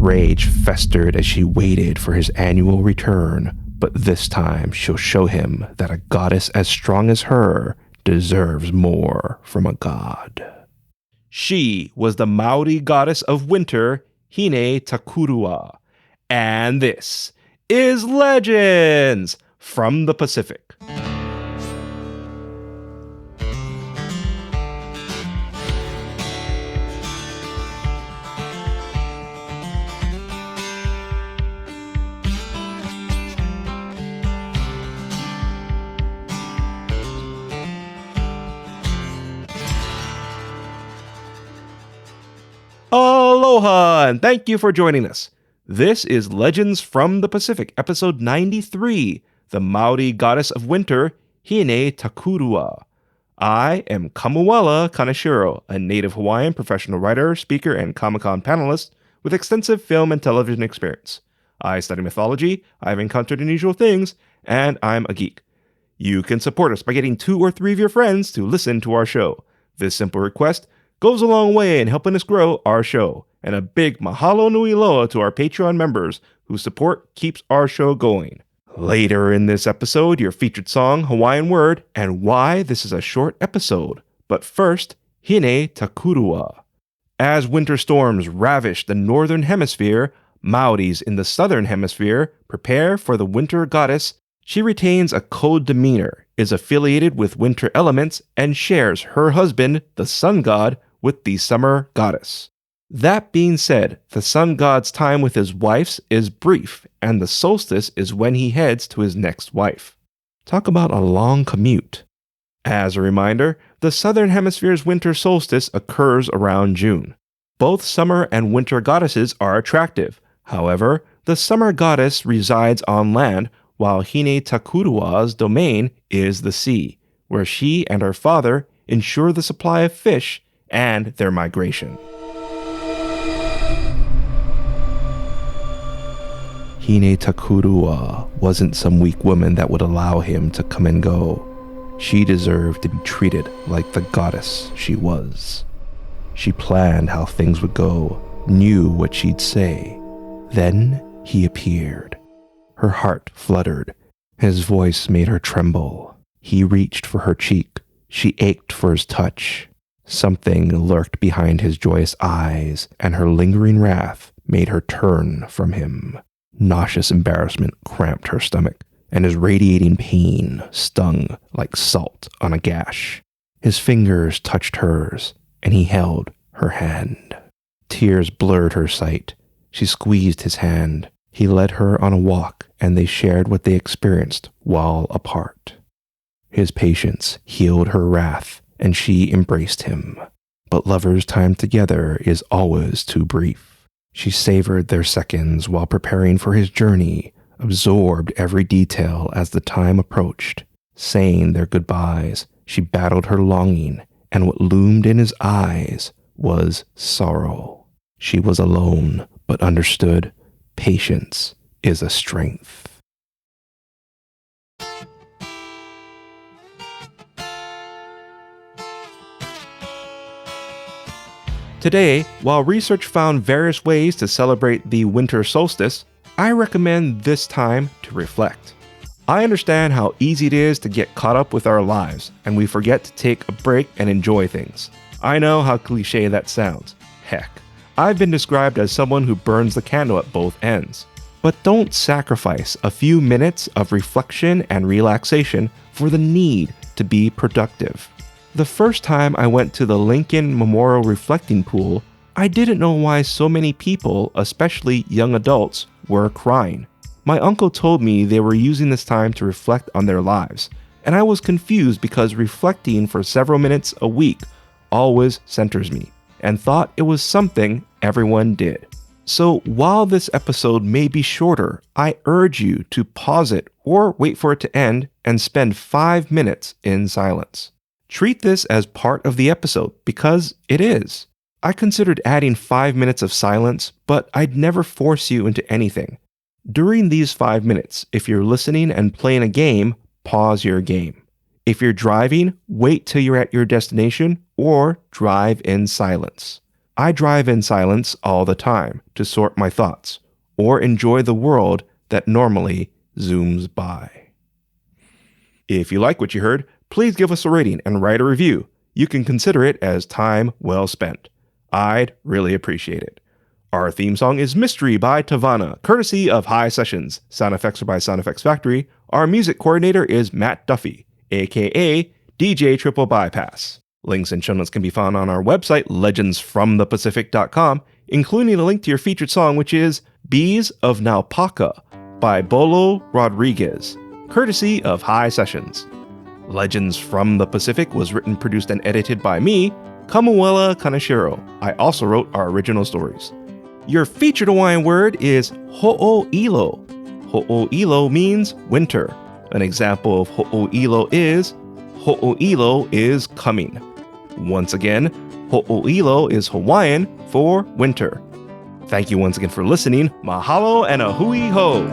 Rage festered as she waited for his annual return, but this time she'll show him that a goddess as strong as her deserves more from a god. She was the Maori goddess of winter, Hine Takurua. And this is Legends from the Pacific. Aloha, and thank you for joining us. This is Legends from the Pacific, episode 93, the Maori goddess of winter, Hine Takurua. I am Kamuela Kaneshiro, a native Hawaiian professional writer, speaker, and Comic-Con panelist with extensive film and television experience. I study mythology, I've encountered unusual things, and I'm a geek. You can support us by getting 2 or 3 of your friends to listen to our show. This simple request goes a long way in helping us grow our show. And a big mahalo nui loa to our Patreon members whose support keeps our show going. Later in this episode, your featured song, Hawaiian Word, and why this is a short episode. But first, Hine Takurua. As winter storms ravish the northern hemisphere, Maoris in the southern hemisphere prepare for the winter goddess. She retains a cold demeanor, is affiliated with winter elements, and shares her husband, the sun god, with the summer goddess. That being said, the sun god's time with his wives is brief, and the solstice is when he heads to his next wife. Talk about a long commute. As a reminder, the southern hemisphere's winter solstice occurs around June. Both summer and winter goddesses are attractive. However, the summer goddess resides on land, while Hine Takurua's domain is the sea, where she and her father ensure the supply of fish and their migration. Hine Takurua wasn't some weak woman that would allow him to come and go. She deserved to be treated like the goddess she was. She planned how things would go, knew what she'd say. Then he appeared. Her heart fluttered. His voice made her tremble. He reached for her cheek. She ached for his touch. Something lurked behind his joyous eyes, and her lingering wrath made her turn from him. Nauseous embarrassment cramped her stomach, and his radiating pain stung like salt on a gash. His fingers touched hers, and he held her hand. Tears blurred her sight. She squeezed his hand. He led her on a walk, and they shared what they experienced while apart. His patience healed her wrath, and she embraced him. But lovers' time together is always too brief. She savored their seconds while preparing for his journey, absorbed every detail as the time approached. Saying their goodbyes, she battled her longing, and what loomed in his eyes was sorrow. She was alone, but understood patience is a strength. Today, while research found various ways to celebrate the winter solstice, I recommend this time to reflect. I understand how easy it is to get caught up with our lives, and we forget to take a break and enjoy things. I know how cliche that sounds. Heck, I've been described as someone who burns the candle at both ends. But don't sacrifice a few minutes of reflection and relaxation for the need to be productive. The first time I went to the Lincoln Memorial Reflecting Pool, I didn't know why so many people, especially young adults, were crying. My uncle told me they were using this time to reflect on their lives, and I was confused because reflecting for several minutes a week always centers me, and thought it was something everyone did. So while this episode may be shorter, I urge you to pause it or wait for it to end and spend 5 minutes in silence. Treat this as part of the episode because it is. I considered adding 5 minutes of silence, but I'd never force you into anything. During these 5 minutes, if you're listening and playing a game, pause your game. If you're driving, wait till you're at your destination or drive in silence. I drive in silence all the time to sort my thoughts or enjoy the world that normally zooms by. If you like what you heard, please give us a rating and write a review. You can consider it as time well spent. I'd really appreciate it. Our theme song is Mystery by Tavana, courtesy of High Sessions. Sound effects are by Sound Effects Factory. Our music coordinator is Matt Duffy, aka DJ TripleBypass. Links and show notes can be found on our website, legendsfromthepacific.com, including a link to your featured song, which is Bees of Naupaka by Bolo Rodriguez, courtesy of High Sessions. Legends from the Pacific was written, produced, and edited by me, Kamuela Kaneshiro. I also wrote our original stories. Your featured Hawaiian word is ho'oilo. Ho'oilo means winter. An example of ho'oilo is coming. Once again, ho'oilo is Hawaiian for winter. Thank you once again for listening. Mahalo and a hui ho!